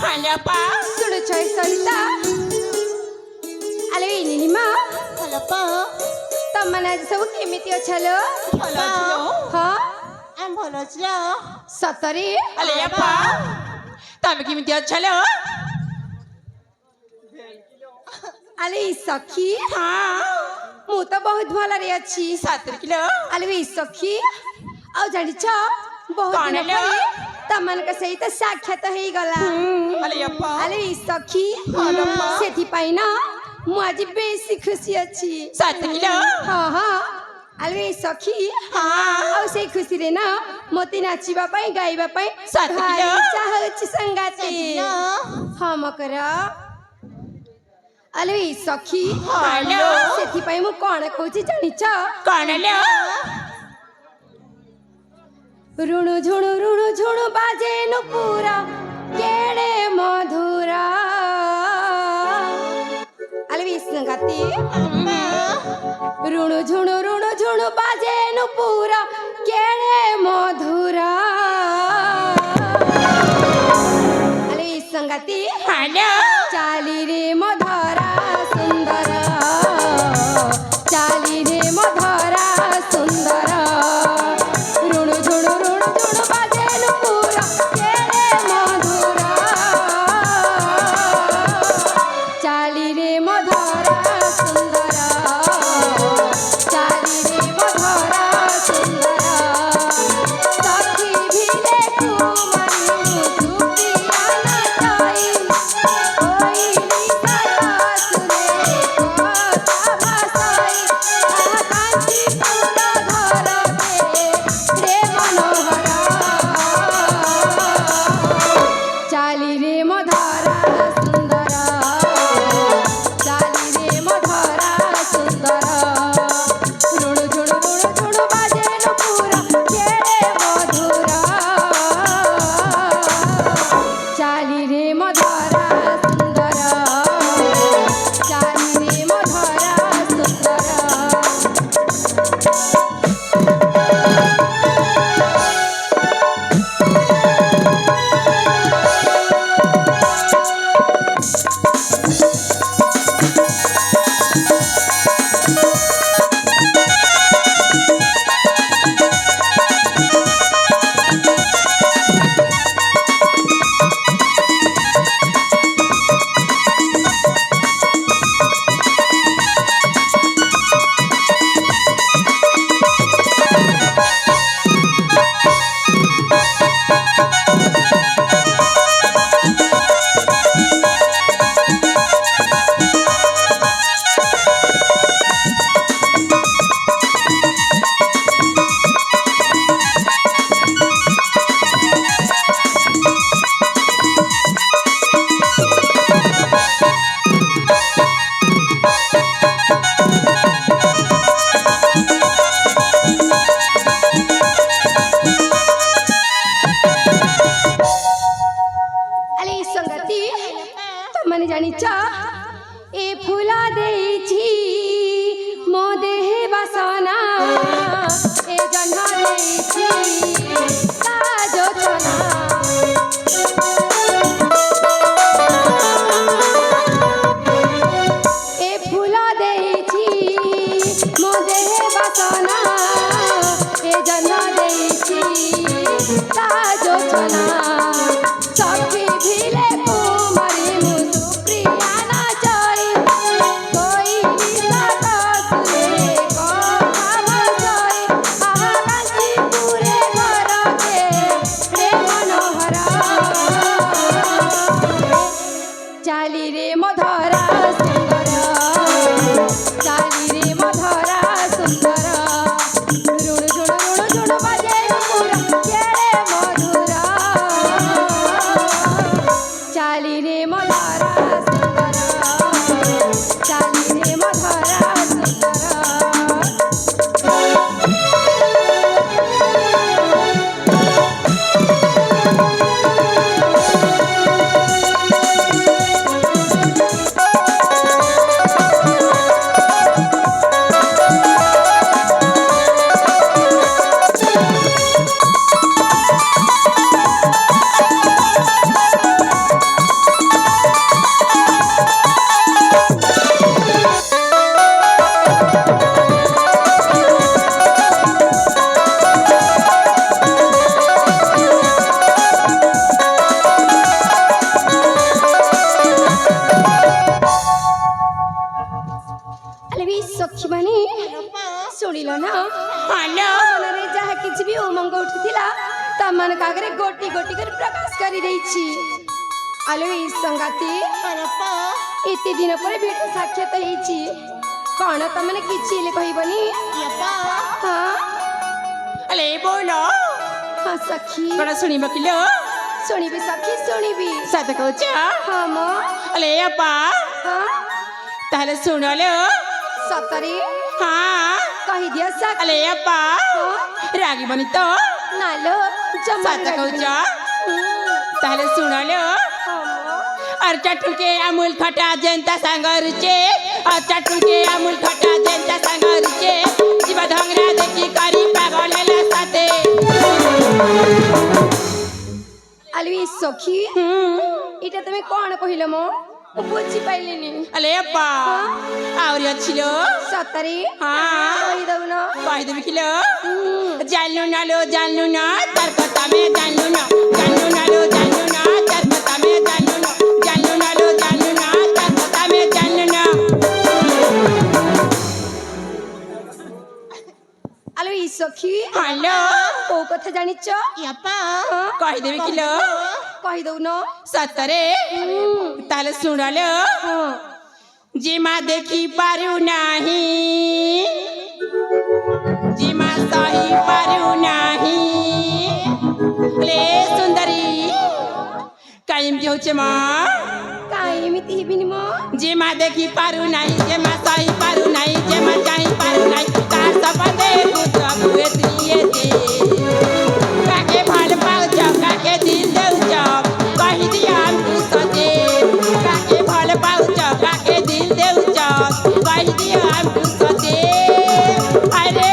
Halapa. Sudah coy Sonita. Alo ini nih ma. Halapa. Teman aja sebut keମିତି ଅଛलो? ଭଲ ଅଛିଲୋ। ହଁ ଆମେ ଭଲ ଅଛିଲୋ। ସତରେ? ଆଲେ ବାପା ତମେ କେମିତି ଅଛଲୋ? ଆଲେ ଇ ସଖୀ ହଁ ମୁଁ ତ ବହୁତ ଭଲରେ ଅଛି। ସତରେ କିଲୋ। ଆଲେ ଇ ସଖୀ ଆଉ ଜାଣିଛ ବହୁତ କଣ ଦିନ ଲୋ? ପରେ ତମାନଙ୍କ ସହିତ ସାକ୍ଷାତ ହେଇଗଲା। ଆଲେ ବାପା ଆଲେ ଇ ସଖୀ ସେଥିପାଇଁ ନା ମୁଁ ଆଜି ବେଶୀ ଖୁସି ଅଛି। ସତରେ କିଲୋ। ହଁ ହଁ ଆଲେ ଇ ସଖୀ ଆଉ ସେଇ ଖୁସିରେ ନା ମୋତେ ନାଚିବା ପାଇଁ ଗାଇବା ପାଇଁ ସତରେ ଭାରି କିଲୋ? ଇଚ୍ଛା ହେଉଛି ସଂଗାତି। ହଁ ମକର ଆଲେ ଇ ସଖୀ ହ୍ୟାଲୋ। ସେଥିପାଇଁ ମୁଁ କଣ କହୁଛି ଜାଣିଛ? କଣ ଲୋ? ରୁଣୁ ଝୁଣୁ ବାଜେ ନୁପୁର କେଡ଼େ ମଧୁର ଆଲେ ଇ ସଂଗାତି ରୁଣୁ ଝୁଣୁ ବାଜେ ନୁପୁର କେଡ଼େ ମଧୁର ଆଲେ ଇ ସଂଗାତି ହ୍ୟାଲୋ। ଚାଲିରେ ମଧରା ସୁନ୍ଦର ଚାଲିରେ ମଧରା ସୁନ୍ଦର ରୁଣୁ ଝୁଣୁ ବାଜେ ନୁପୁର କେଡ଼େ ମଧୁର ଚାଲିରେ ମଧରା ସୁନ୍ଦର ଚାଲିରେ ମଧରା ସୁନ୍ଦର ସଖୀ ଭିଲେ କୁମାରୀ ସୁପ୍ରିୟା ନାଚାଇ କୋଇଲି ସାସୁରେ କଥା ଭାଷାଇ ଆହା କାଞ୍ଚିପୁର ଘରକେ ରେ ମନୋହର ଚାଲିରେ ମଧରା ସୁନ୍ଦର ଚାଲିରେ ମଧରା ସୁନ୍ଦର ରୁଣୁ ଝୁଣୁ ବାଜେ ନୁପୁର କେଡ଼େ ମଧୁର ଚାଲିରେ ମଧରା ସୁନ୍ଦର ଚାଲିରେ ମଧରା ସୁନ୍ଦର ଆଲେ ଇ ସଂଗାତି ତମାନେ ଜାଣିଛ ଏ ଫୁଲ ଦେଇଛି ମୋ ଦେହେ ବାସନା ଏ ଜହ୍ନ ଦେଇଛି ତା ଯୋଚନା ଏ ଫୁଲ ଦେଇଛି ମୋ ଦେହେ ବାସନା ଏ ଜହ୍ନ ଦେଇଛି ତା ଯୋଚନା ସଖୀ ଭିଲେ କୁମାରୀ ମୁଁ ସୁପ୍ରିୟା ନାଚାଇ କୋଇଲି ସାସୁରେ କଥା ଭାଷାଇ ଆହା କାଞ୍ଚିପୁରେ ଘରକେ ରେ ମନୋହର ଚାଲିରେ ମଧରା ସୁନ୍ଦର ଚାଲିରେ ମଧରା ସୁନ୍ଦର ରୁଣୁ ଝୁଣୁ ବାଜେ ନୁପୁର କେଡ଼େ ମଧୁର ଚାଲିରେ ମଧରା ସୁନ୍ଦର ଚାଲିରେ ମଧରା ସୁନ୍ଦର ଟିକରେ ପ୍ରକାଶ କରିଦେଇଛି। ଆଲୋ ଏଇ ସଂଗାତି ଅପା ଏତେ ଦିନ ପରେ ଭେଟ ସାକ୍ଷାତ ହେଇଛି, କଣ ତମେ କିଛି ହେଲେ କହିବନି? ଅପା ହଁ ଆଲେ ବୋଲ ହଁ ସଖୀ, କଣ ଶୁଣିବ କିଲୋ? ଶୁଣିବି ସଖୀ ଶୁଣିବି। ସତ କହୁଛ? ହଁ ମ ଆଲେ ଅପା ହଁ ତାହେଲେ ଶୁଣଲୋ। ସତରେ ହଁ କହିଦିଅ ସଖୀ। ଆଲେ ଅପା ହଁ ରାଗିବନି ତ? ନାଲୋ ଜମା ସତ କହୁଛ? ତାହେଲେ ଶୁଣଲୋ। और चटुल के अमूल खटा जनता संगरुचे, और चटुल के अमूल खटा जनता संगरुचे, जीवा धंगरा देखी करी पागल हेला साथे। আলু সখী এটা তুমি কোন কহিল মো বুঝি পাইলিনি। अले अप्पा और छिलो সতরে हाँ কই দাও না। कह देबी किलो जानलू ना लो जानलू ना तार कथा में जानलू ना जानलू ना लो जानलू ना तार कथा में जानलू ना जानलू ना लो जानलू ना तार कथा में जानलू ना। আলু সখী हेलो কোউ কথা জানিছ? अप्पा कह देबी किलो কই দাও না। सतरे ताले सुनलो जिमा देखी पारू नहीं जिमा सही पारू नहीं ले सुंदरी कायम की होचे माँ কাই এমিতি হেবিনি মো। जिमा देखी पारू नहीं जिमा सही पारू नहीं जिमा चाही पारू नहीं कार सपने कुछ हुए त्रिये थे काके भाल पाऊ जाओ काके दिल दे जाओ कही दिया हम सते काके भाल पाऊ जाओ काके दिल दे जाओ कही दिया हम सते अरे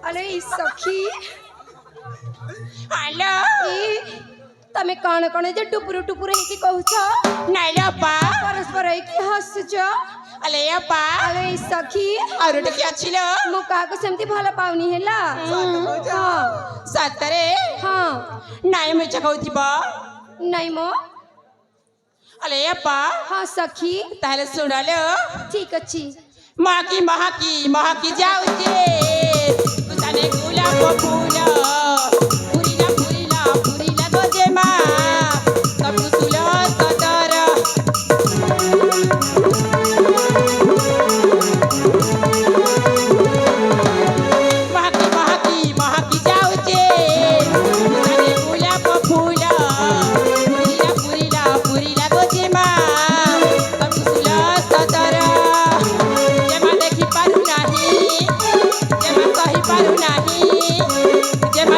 আলু সখী हेलो তুমি কোন কোন যে টুপুরু টুপুরু হেকি কହୁଛ? नहीं लो पा পরস্পর হেকি হসুছ? अले पा আলু সখী और क्या छिलो ମୁଁ କାହାକୁ ସେମିତି ଭଲ ପାଉନି ହେଲା। ହଁ सतरे ହଁ नहीं मुझे कहूथिबा ନାଇଁ ମୋ अले पा ହଁ ସଖୀ ताले सुनलो ଠିକ ଅଛି। महकी जाऊचे तुझाने गुलाब फूल फुरीला फुरीला फुरीला गोजे मा सब सुलो सदर महकी जाऊचे तुझाने गुलाब फूल फुरीला फुरीला फुरीला गोजे मा सब सुलो सदर जेमा देखी पारू नाही जेमा कही पारू नाही जेमा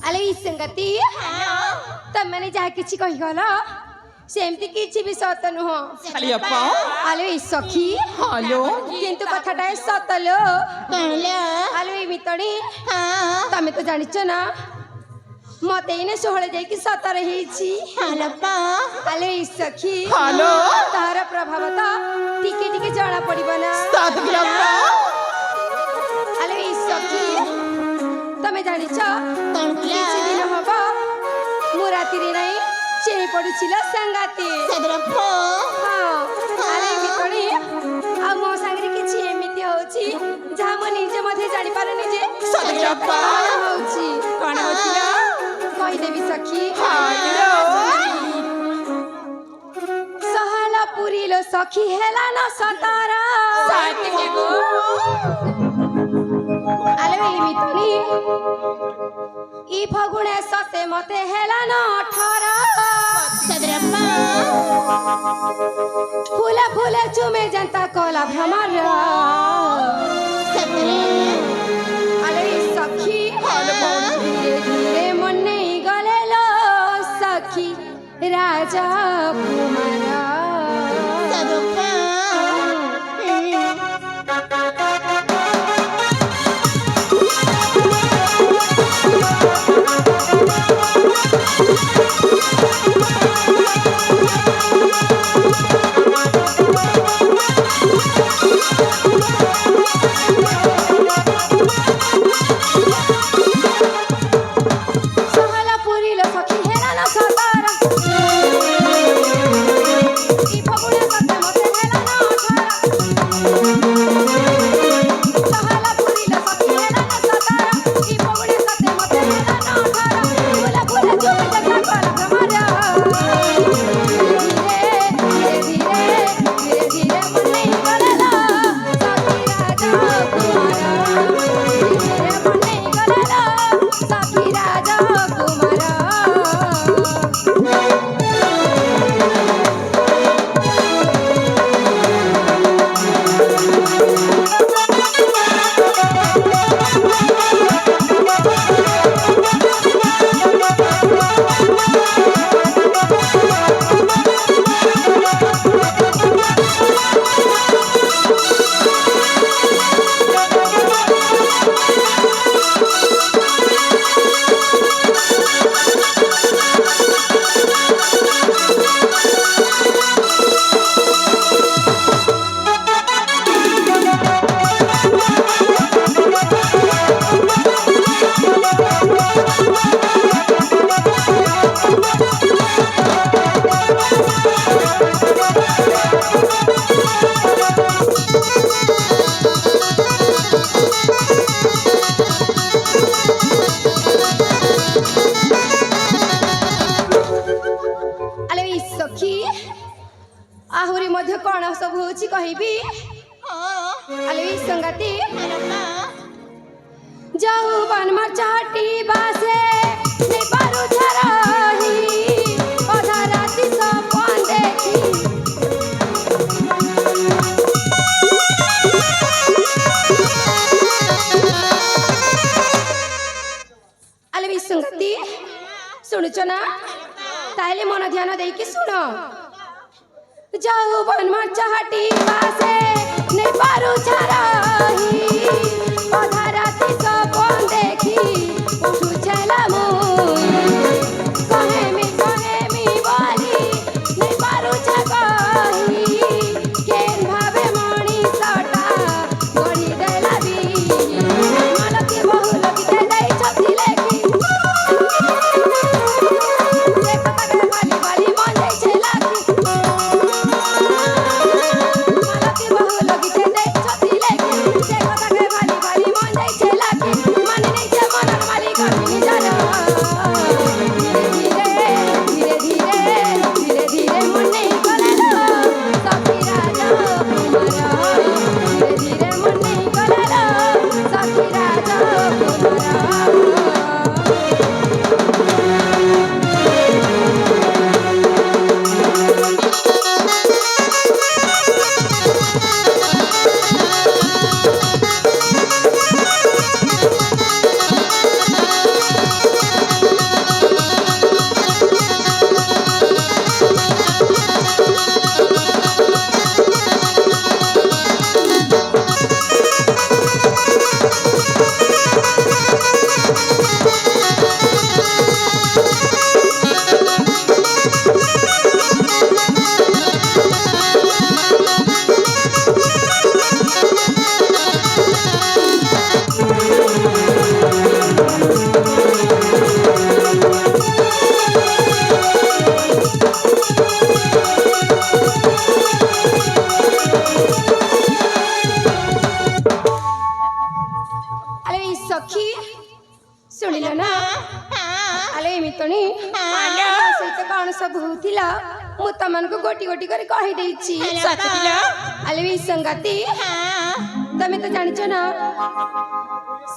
ଆଲେ ଇ ସଂଗତି ତମାନେ ଯାହା କିଛି କହିଗଲ ସେମିତି କିଛି ବି ସତ ନୁହଁ। ଖାଲି ଅପା ଆଲେ ଇ ସଖୀ ହ୍ୟାଲୋ କିନ୍ତୁ କଥାଟା ସତ ଲୋ। ଆଲେ ଇ ମିତଣୀ ତମେ ତ ଜାଣିଛ ନା ମତେ ଏଇନେ 16 ଯାଇକି 17 ହେଇଛି। ଆଲେ ଇ ସଖୀ ହ୍ୟାଲୋ ତାର ପ୍ରଭାବ ତ ଟିକେ ଟିକେ ଜଣା ପଡିବ ନା। ଆଲେ ଇ ସଖୀ ତମେ ଜାଣିଛ କିଛି ଦିନ ହବ ମୁଁ ରାତିରେ ନାହିଁ ଚେଇ ପଡୁছিল ସଂଗାତି। ଆରେ ମିତଣୀ ଆଉ ମୋ ସାଙ୍ଗରେ କିଛି ଏମିତି ହଉଛି ଯାହା ମୁଁ ନିଜେ ମଧ୍ୟ ଜାଣିପାରୁନି ଯେ କଣ ହଉଛି। କଣ ହଉଛି କହିଦେବି ସଖୀ। ସହଲା ପୁରୀଲୋ ସଖୀ ହେଲା ନା 17। ଆଲେ ମିତଣୀ ଇ ଫଗୁଣେ ସତେ ମତେ ହେଲା ନା 18। ফুলে ফুলে চুমে জানতা কলা ভ্রমর আলে সখী ধীরে ধীরে মনে গলে লো সখী রাজা কুমার। ଆହୁରି ମଧ୍ୟ କଣ ସବୁ ହଉଛି କହିବି। ଆଲେ ସଂଗାତି ଯୌବନ ମଚାଟି ବାସେ ନିବାରୁ ଝରହି ଅଧା ରାତି ସପନ ଦେଖି ଆଲେ ସଂଗାତି ଶୁଣୁଛ ନା ତାହେଲେ ମନ ଧ୍ୟାନ ଦେଇକି ଶୁଣ। যৌবন মচাটি বাসে নিবারু ঝরহি অধা রাতি সপন দেখি উঠুছেলা মুই কহেমি বলি নিবারু ঝগহি কেন ভাবে মଣିষটা গড়ি দেলা বি মালতি বহু লগিতে দেই ছতি লেখি সে কথা বালি বালি মন যাইছে লাখি মালতি বহু লগিতে দেই ছতি লেখি সে কথা ভালি ভালি ଶୁଣିଲ ନା ଆଲେ ଏମିତଣି ସହିତ କଣ ସବୁ ହଉଥିଲା ମୁଁ ତମମାନଙ୍କୁ ଗୋଟି ଗୋଟି କରି କହିଦେଇଛି ଆଲେ ବି ସଂଗାତି ତମେ ତ ଜାଣିଛ ନା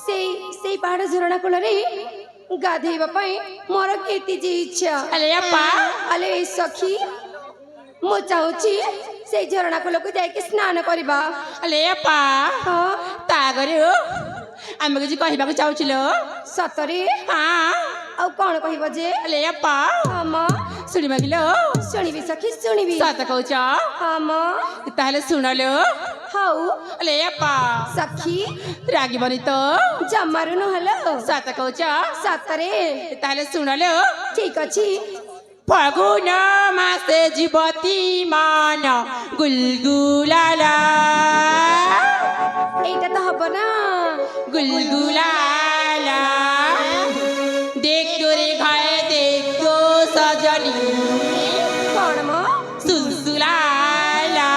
ସେଇ ପାହାଡ଼ ଝରଣା କୂଳରେ ଗାଧେଇବା ପାଇଁ ମୋର କେତେ ଯେ ଇଚ୍ଛା ଆଲେ ଏଇ ସଖୀ ମୁଁ ଚାହୁଁଛି ସେଇ ଝରଣା କୂଳକୁ ଯାଇକି ସ୍ନାନ କରିବା ତା ଆଗରେ ଆମେ କିଛି କହିବାକୁ ଚାହୁଁଥିଲ ସତରେ ଆଉ କଣ କହିବ ଯେ ଶୁଣିବା କିଲୋ ଶୁଣିବି ସଖୀ ଶୁଣିବି ସତ କହୁଛ ତାହେଲେ ଶୁଣଲୋ ହଉ ସଖୀ ରାଗିବନି ତ ଜମାରୁ ନହେଲ ସତ କହୁଛ ସତରେ ତାହେଲେ ଶୁଣଲୋ ଠିକ ଅଛି ফাগুন মাসে যুবতী মান গুলগুলালা এইটা তো হব না গুলগুলালা দেখতো রে ঘরে দেখতো সজনী কଣ ম সুলসুলালা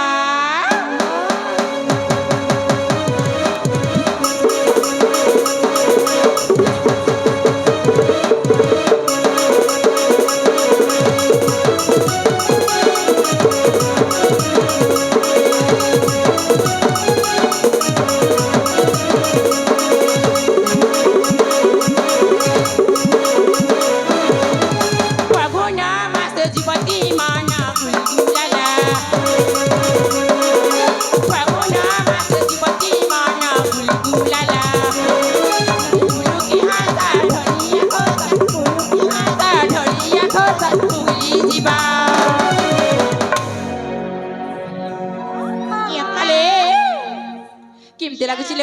কেমতে লাগছিল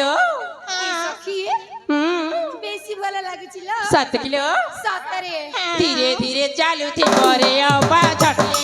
বেশি ভালো লাগছিল 7 কিলো সতরে ধীরে ধীরে চালু থি করে অবা ছটলি